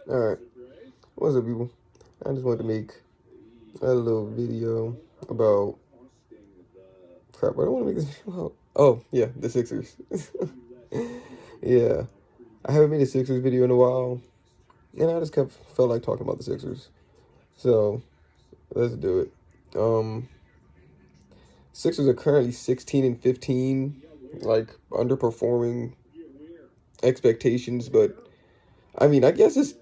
Alright, what's up, people? I just wanted to make a little video about crap. What do I want to make this video about? Oh, yeah, the Sixers. Yeah, I haven't made a Sixers video in a while, and I just felt like talking about the Sixers. So let's do it. Um, Sixers are currently 16-15, like underperforming expectations, but I mean, I guess it's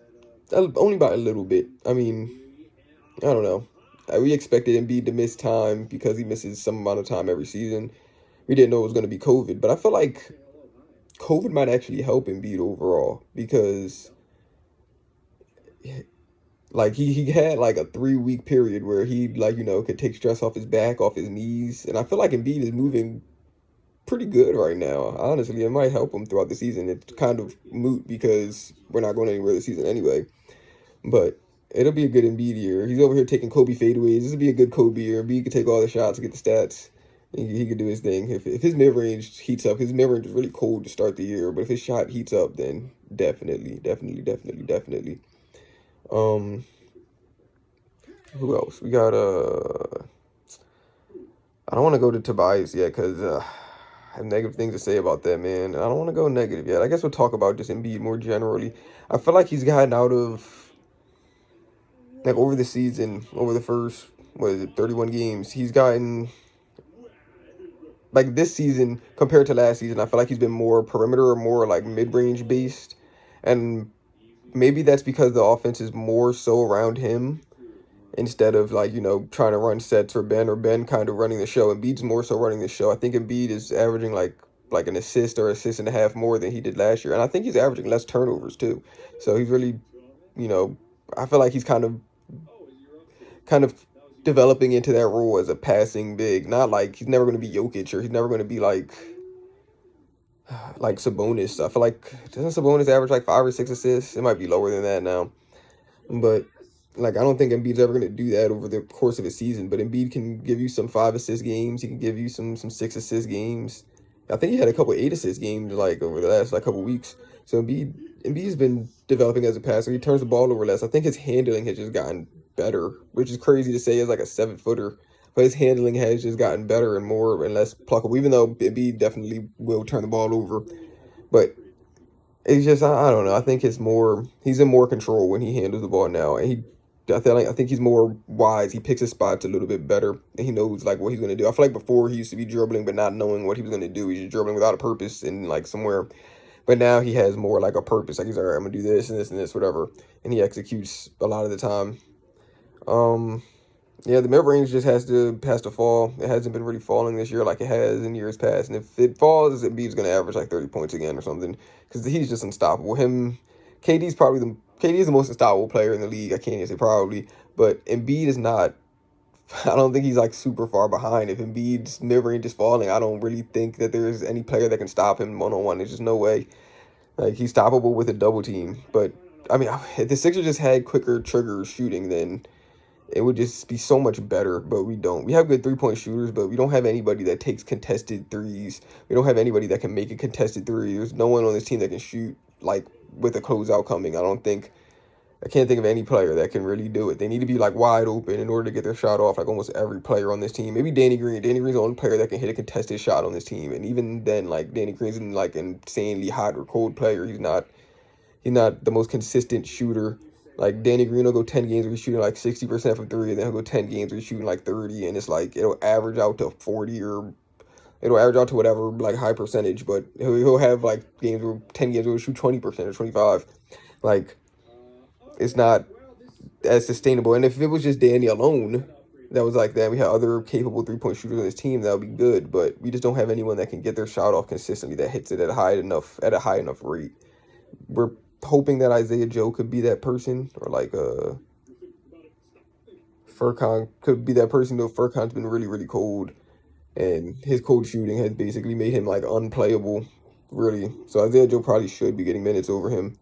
only by a little bit. I mean, I don't know. We expected Embiid to miss time because he misses some amount of time every season. We didn't know it was going to be COVID, but I feel like COVID might actually help Embiid overall because, like, he had like a 3 week period where he could take stress off his back, off his knees, and I feel like Embiid is moving pretty good right now. Honestly, it might help him throughout the season. It's kind of moot because we're not going anywhere this season anyway. But it'll be a good Embiid year. He's over here taking Kobe fadeaways. This will be a good Kobe year. Embiid could take all the shots, get the stats. He could do his thing. If his mid range heats up, his mid range is really cold to start the year. But if his shot heats up, then definitely. Um, who else? We got I don't want to go to Tobias yet because I have negative things to say about that man. I don't want to go negative yet. I guess we'll talk about just Embiid more generally. I feel like he's gotten out of like over the season, over the first, what is it, 31 games, he's gotten, like this season compared to last season, I feel like he's been more perimeter or more like mid-range based. And maybe that's because the offense is more so around him instead of trying to run sets for Ben or Ben kind of running the show. Embiid's more so running the show. I think Embiid is averaging like an assist or assist and a half more than he did last year. And I think he's averaging less turnovers too. So he's really, you know, I feel like he's kind of developing into that role as a passing big. Not like he's never going to be Jokic or he's never going to be like Sabonis. I feel like doesn't Sabonis average like 5 or 6 assists? It might be lower than that now, but like I don't think Embiid's ever going to do that over the course of a season. But Embiid can give you some 5 assist games. He can give you some 6 assist games. I think he had a couple 8 assist games like over the last like couple weeks. So Embiid's been developing as a passer. He turns the ball over less. I think his handling has just gotten better, which is crazy to say as like a 7 footer. But his handling has just gotten better and more and less pluckable. Even though Embiid definitely will turn the ball over, but it's just I don't know. I think he's in more control when he handles the ball now, and I think he's more wise. He picks his spots a little bit better, and he knows like what he's gonna do. I feel like before he used to be dribbling but not knowing what he was gonna do. He's just dribbling without a purpose and like somewhere. But now he has more like a purpose. Like he's like, all right, I'm gonna do this and this and this, whatever, and he executes a lot of the time. Um, yeah, the mid range just has to fall. It hasn't been really falling this year like it has in years past. And if it falls, Embiid's gonna average like 30 points again or something because he's just unstoppable. KD's the most unstoppable player in the league. I can't even say probably, but Embiid is not. I don't think he's like super far behind. If Embiid's mid range is falling, I don't really think that there's any player that can stop him 1-on-1. There's just no way. Like he's stoppable with a double team. But I mean, if the Sixers just had quicker trigger shooting, then it would just be so much better, but we don't. We have good 3-point shooters, but we don't have anybody that takes contested threes. We don't have anybody that can make a contested three. There's no one on this team that can shoot like with a closeout coming. I can't think of any player that can really do it. They need to be like wide open in order to get their shot off. Like almost every player on this team. Maybe Danny Green. Danny Green's the only player that can hit a contested shot on this team. And even then, like Danny Green's like an insanely hot or cold player. He's not the most consistent shooter. Like Danny Green will go 10 games where he's shooting like 60% from three, and then he'll go 10 games where he's shooting like 30, and it's like it'll average out to 40 or it'll average out to whatever like high percentage, but he'll have like 10 games where he'll shoot 20% or 25. Like it's not as sustainable. And if it was just Danny alone that was like that, we had other capable 3-point shooters on this team, that would be good. But we just don't have anyone that can get their shot off consistently that hits it at a high enough rate. We're hoping that Isaiah Joe could be that person, or like Furkan could be that person. Though Furkan's been really cold, and his cold shooting has basically made him like unplayable, really. So Isaiah Joe probably should be getting minutes over him.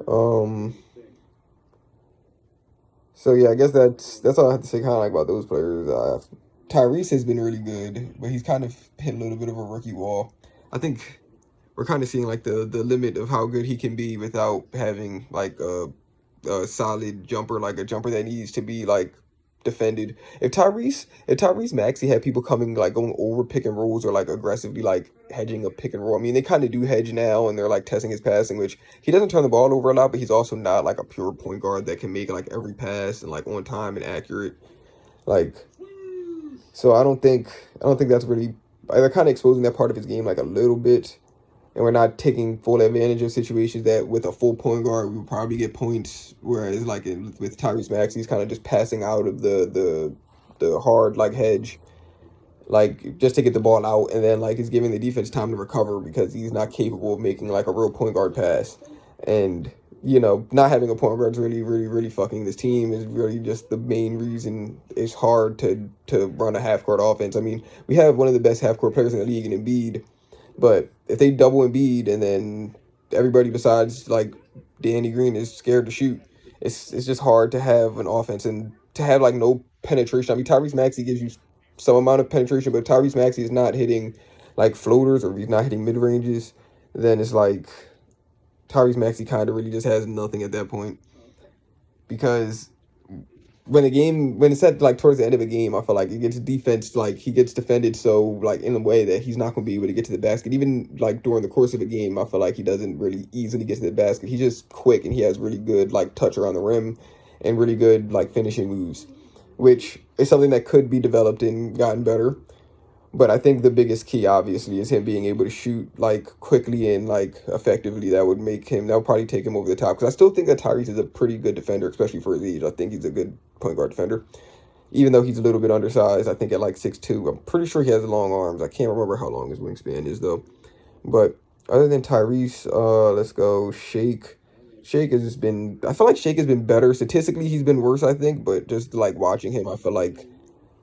Um, so yeah, I guess that's all I have to say kind of like about those players. Tyrese has been really good, but he's kind of hit a little bit of a rookie wall. I think we're kind of seeing like the limit of how good he can be without having like a solid jumper, like a jumper that needs to be like defended. If Tyrese Maxey had people coming like going over pick and rolls or like aggressively like hedging a pick and roll. I mean, they kind of do hedge now, and they're like testing his passing, which he doesn't turn the ball over a lot, but he's also not like a pure point guard that can make like every pass and like on time and accurate. Like, so I don't think that's really. They're kind of exposing that part of his game like a little bit, and we're not taking full advantage of situations that with a full point guard we would probably get points. Whereas like with Tyrese Maxey, he's kind of just passing out of the hard like hedge, like just to get the ball out, and then like he's giving the defense time to recover because he's not capable of making like a real point guard pass. And not having a point guard is really, really, really fucking this team is really just the main reason it's hard to run a half court offense. I mean, we have one of the best half court players in the league in Embiid, but if they double Embiid and then everybody besides like Danny Green is scared to shoot, it's just hard to have an offense and to have like no penetration. I mean, Tyrese Maxey gives you some amount of penetration, but Tyrese Maxey is not hitting like floaters or if he's not hitting mid ranges, then it's like Tyrese Maxey kind of really just has nothing at that point because when it's at like towards the end of a game, I feel like it gets defense like he gets defended so like in a way that he's not gonna be able to get to the basket. Even like during the course of the game, I feel like he doesn't really easily get to the basket. He's just quick and he has really good like touch around the rim and really good like finishing moves, which is something that could be developed and gotten better. But I think the biggest key, obviously, is him being able to shoot like quickly and like effectively. That would probably take him over the top. Because I still think that Tyrese is a pretty good defender, especially for his age. I think he's a good point guard defender, even though he's a little bit undersized. I think at like 6'2", I'm pretty sure he has long arms. I can't remember how long his wingspan is though. But other than Tyrese, let's go Shake. Shake has just been. I feel like Shake has been better statistically. He's been worse, I think, but just like watching him, I feel like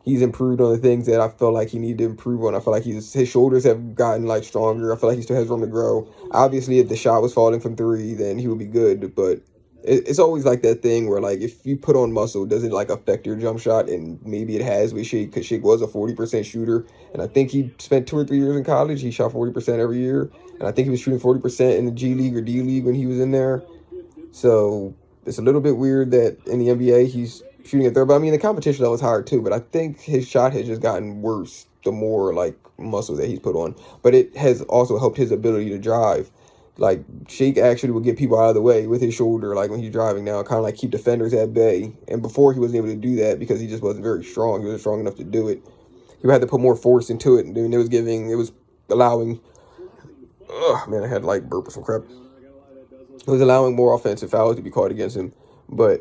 he's improved on the things that I felt like he needed to improve on. I feel like his shoulders have gotten like stronger. I feel like he still has room to grow. Obviously, if the shot was falling from three, then he would be good. But it's always like that thing where like if you put on muscle, does it like affect your jump shot? And maybe it has with Shake because Shake was a 40% shooter, and I think he spent 2 or 3 years in college. He shot 40% every year, and I think he was shooting 40% in the G League or D League when he was in there. So it's a little bit weird that in the NBA he's shooting a third. But I mean, the competition level is higher too. But I think his shot has just gotten worse the more like muscle that he's put on. But it has also helped his ability to drive. Like Shake actually would get people out of the way with his shoulder, like when he's driving now, kind of like keep defenders at bay. And before he wasn't able to do that because he just wasn't very strong. He wasn't strong enough to do it. He had to put more force into it, and it was allowing. Ugh, man, I had like burp or some crap. It was allowing more offensive fouls to be called against him. But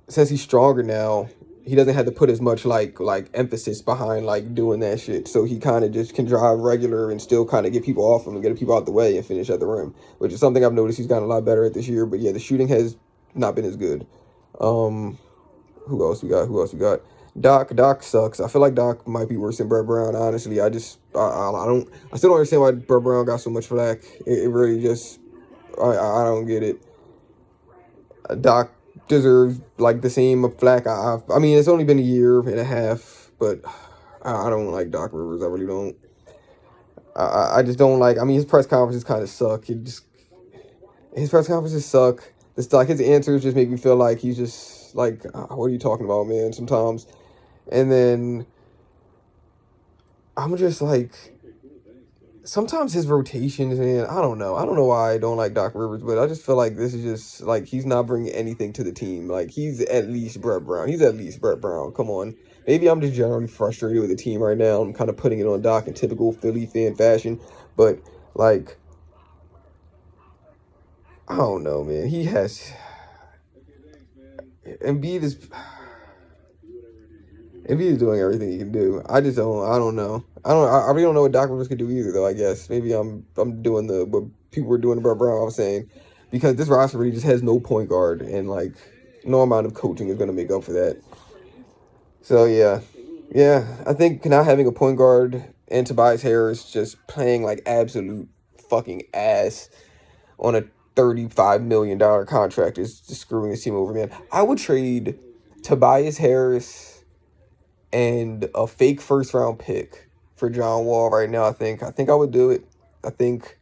since he's stronger now, he doesn't have to put as much like emphasis behind like doing that shit. So he kind of just can drive regular and still kind of get people off him and get people out the way and finish at the rim, which is something I've noticed he's gotten a lot better at this year. But yeah, the shooting has not been as good. Um, who else we got? Who else we got? Doc sucks. I feel like Doc might be worse than Brett Brown. Honestly, I still don't understand why Brett Brown got so much flack. It really just I don't get it. Doc deserves like the same flack. I mean, it's only been a year and a half, but I don't like Doc Rivers. I really don't. I just don't like. I mean, his press conferences kind of suck. His press conferences suck. It's like his answers just make me feel like he's just like, what are you talking about, man? Sometimes, and then I'm just like, sometimes his rotations, man, I don't know. I don't know why I don't like Doc Rivers, but I just feel like this is just like he's not bringing anything to the team. Like he's at least Brett Brown. He's at least Brett Brown. Come on. Maybe I'm just generally frustrated with the team right now. I'm kind of putting it on Doc in typical Philly fan fashion, but like I don't know, man. He has Embiid is Embiid is doing everything he can do. I don't know. I really don't know what Doc Rivers could do either though, I guess. Maybe I'm doing the what people were doing about Brown, I was saying. Because this roster really just has no point guard and like no amount of coaching is gonna make up for that. So yeah. Yeah. I think not having a point guard and Tobias Harris just playing like absolute fucking ass on a $35 million contract is just screwing his team over, man. I would trade Tobias Harris and a fake first round pick for John Wall right now. I think I would do it. I think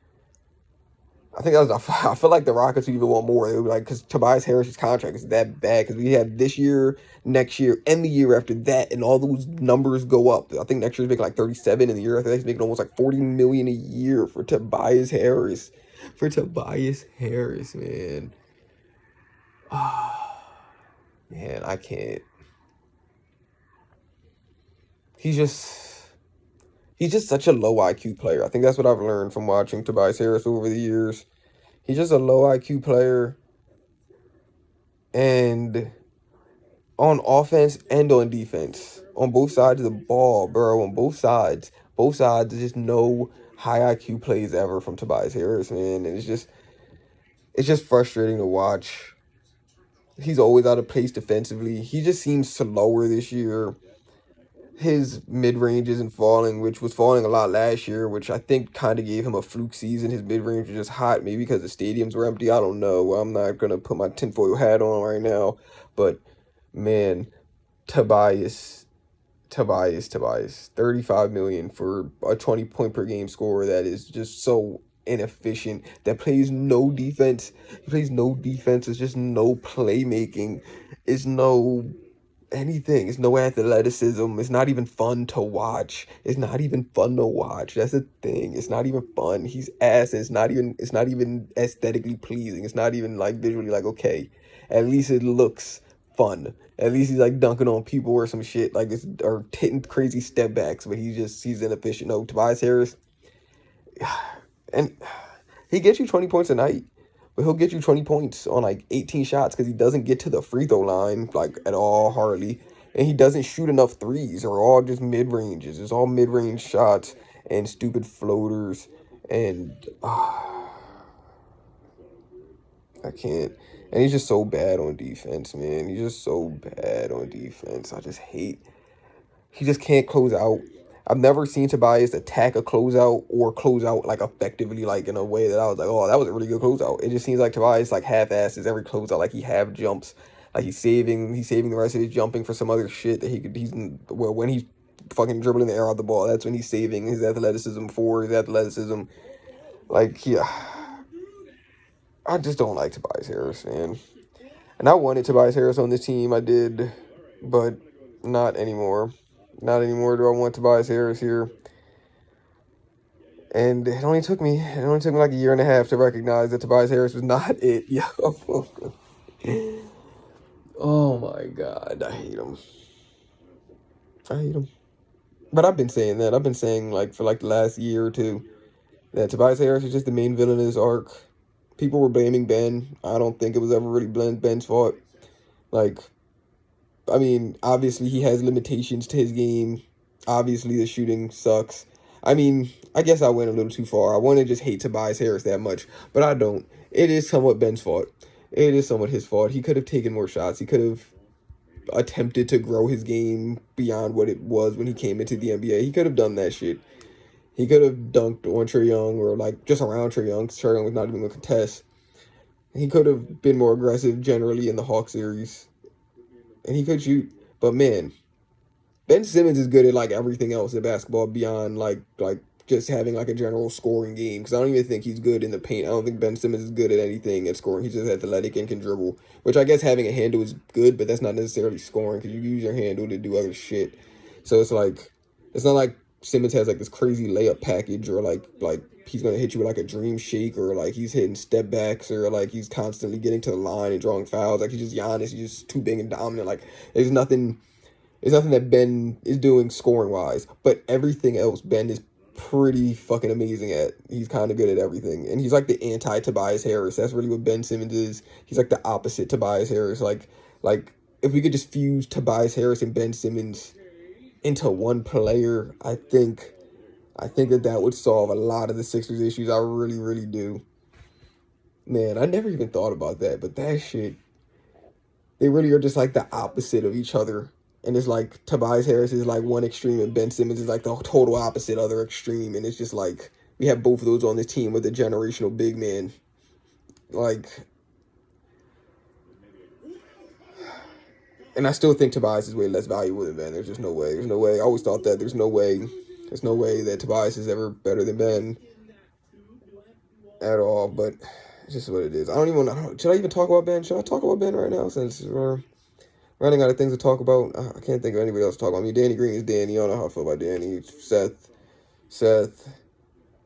I think that was. I feel like the Rockets would even want more. They would be like, because Tobias Harris's contract is that bad. Because we had this year, next year, and the year after that, and all those numbers go up. I think next year's making like 37, and the year after that, he's making almost like 40 million a year for Tobias Harris. For Tobias Harris, man. Man, I can't. He's just he's just such a low IQ player. I think that's what I've learned from watching Tobias Harris over the years. He's just a low IQ player, and on offense and on defense, on both sides of the ball, bro. On both sides. There's just no high IQ plays ever from Tobias Harris, man. And it's just frustrating to watch. He's always out of place defensively. He just seems slower this year. His mid range isn't falling, which was falling a lot last year, which I think kind of gave him a fluke season. His mid range was just hot, maybe because the stadiums were empty. I don't know. I'm not gonna put my tinfoil hat on right now, but man, Tobias, Tobias, 35 million for a 20-point per game scorer that is just so inefficient, that plays no defense. He plays no defense. It's just no playmaking. It's no anything. It's no athleticism. It's not even fun to watch. It's not even fun to watch. That's the thing. It's not even fun. He's ass. It's not even aesthetically pleasing. It's not even like visually like okay. At least it looks fun. At least he's like dunking on people or some shit like it's or hitting crazy step backs, but he's inefficient. No, Tobias Harris, and he gets you 20 points a night, but he'll get you 20 points on like 18 shots because he doesn't get to the free throw line like at all hardly, and he doesn't shoot enough threes. Or all just mid ranges. It's all mid range shots and stupid floaters, and I can't. And he's just so bad on defense, man. He's just so bad on defense. I just hate. He just can't close out. I've never seen Tobias attack a closeout or close out like effectively, like in a way that I was like, oh, that was a really good closeout. It just seems like Tobias like half-asses every closeout, like he half jumps, like he's saving the rest of his jumping for some other shit that he could. Well, when he's fucking dribbling the air out the ball, that's when he's saving his athleticism for his athleticism. Like yeah, I just don't like Tobias Harris, man. And I wanted Tobias Harris on this team. I did, but not anymore. Not anymore do I want Tobias Harris here. And it only took me like a year and a half to recognize that Tobias Harris was not it. Yo. Oh my God. I hate him. I hate him. But I've been saying that. I've been saying like for like the last year or two that Tobias Harris is just the main villain of this arc. People were blaming Ben. I don't think it was ever really Ben's fault. Like, I mean, obviously he has limitations to his game. Obviously the shooting sucks. I mean, I guess I went a little too far. I want to just hate Tobias Harris that much, but I don't. It is somewhat Ben's fault. It is somewhat his fault. He could have taken more shots. He could have attempted to grow his game beyond what it was when he came into the NBA. He could have done that shit. He could have dunked on Trae Young or like just around Trae Young, because Trae Young was not even going to contest. He could have been more aggressive generally in the Hawk series, and he could shoot. But man, Ben Simmons is good at like everything else in basketball beyond like just having like a general scoring game. Because I don't even think he's good in the paint. I don't think Ben Simmons is good at anything at scoring. He's just athletic and can dribble, which I guess having a handle is good, but that's not necessarily scoring because you use your handle to do other shit. So it's not like Simmons has like this crazy layup package or like he's gonna hit you with like a dream shake or like he's hitting step backs or like he's constantly getting to the line and drawing fouls. Like he's just Giannis. He's just too big and dominant. Like there's nothing. There's nothing that Ben is doing scoring wise, but everything else Ben is pretty fucking amazing at. He's kind of good at everything, and he's like the anti Tobias Harris. That's really what Ben Simmons is. He's like the opposite Tobias Harris. Like if we could just fuse Tobias Harris and Ben Simmons into one player, I think that would solve a lot of the Sixers issues. I really, really do. Man, I never even thought about that, but that shit, they really are just like the opposite of each other. And it's like Tobias Harris is like one extreme and Ben Simmons is like the total opposite other extreme. And it's just like we have both of those on this team with a generational big man. Like, and I still think Tobias is way less valuable than Ben. There's just no way. There's no way. I always thought that. There's no way that Tobias is ever better than Ben. at all. But it's just what it is. I don't even. Should I even talk about Ben? Should I talk about Ben right now since we're running out of things to talk about? I can't think of anybody else to talk about. I mean, Danny Green is Danny. I don't know how I feel about Danny. Seth.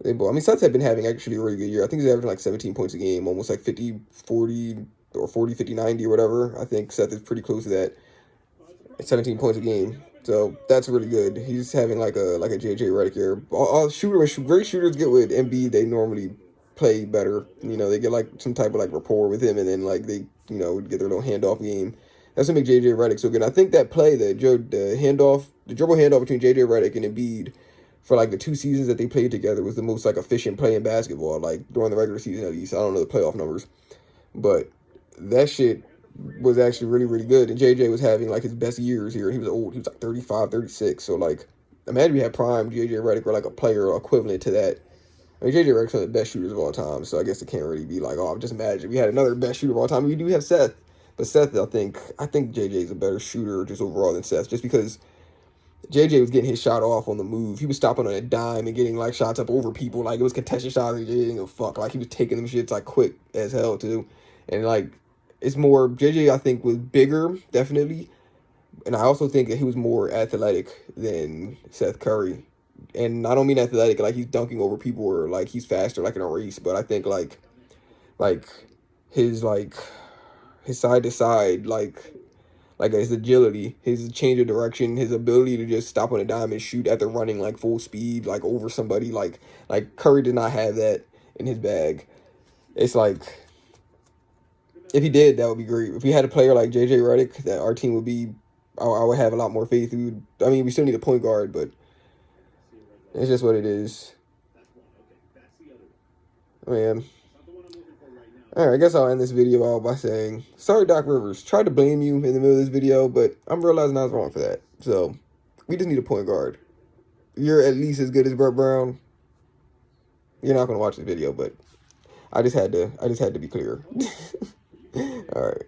I mean, Seth had been having actually a really good year. I think he's averaging like 17 points a game, almost like 50, 40, or 40, 50, 90 or whatever. I think Seth is pretty close to that. 17 points a game. So that's really good. He's having like a JJ Redick year. All great shooters get with Embiid. They normally play better. You know, they get like some type of like rapport with him, and then like they get their little handoff game. That's what makes JJ Redick so good. And I think that play, the dribble handoff between JJ Redick and Embiid for like the 2 seasons that they played together was the most like efficient play in basketball. Like during the regular season at least. I don't know the playoff numbers, but that shit was actually really, really good. And JJ was having like his best years here. He was old. He was like 35, 36. So like, imagine we had prime JJ Redick or like a player equivalent to that. I mean, JJ Redick's one of the best shooters of all time. So I guess it can't really be like, oh, just imagine we had another best shooter of all time. We do have Seth, but Seth, I think JJ is a better shooter just overall than Seth, just because JJ was getting his shot off on the move. He was stopping on a dime and getting like shots up over people. Like it was contested shots. And JJ didn't give a fuck. Like he was taking them shits like quick as hell too. And like it's more JJ. I think was bigger definitely, and I also think that he was more athletic than Seth Curry. And I don't mean athletic like he's dunking over people or like he's faster like in a race, but I think like his like his side to side like his agility, his change of direction, his ability to just stop on a dime and shoot after running like full speed, like over somebody, like Curry did not have that in his bag. It's like if he did, that would be great. If we had a player like JJ Redick, that our team would be, I would have a lot more faith. I mean, we still need a point guard, but it's just what it is. Man. Alright, I guess I'll end this video out by saying, sorry Doc Rivers, tried to blame you in the middle of this video, but I'm realizing I was wrong for that. So, we just need a point guard. You're at least as good as Brett Brown. You're not going to watch this video, but I just had to be clear. Alright.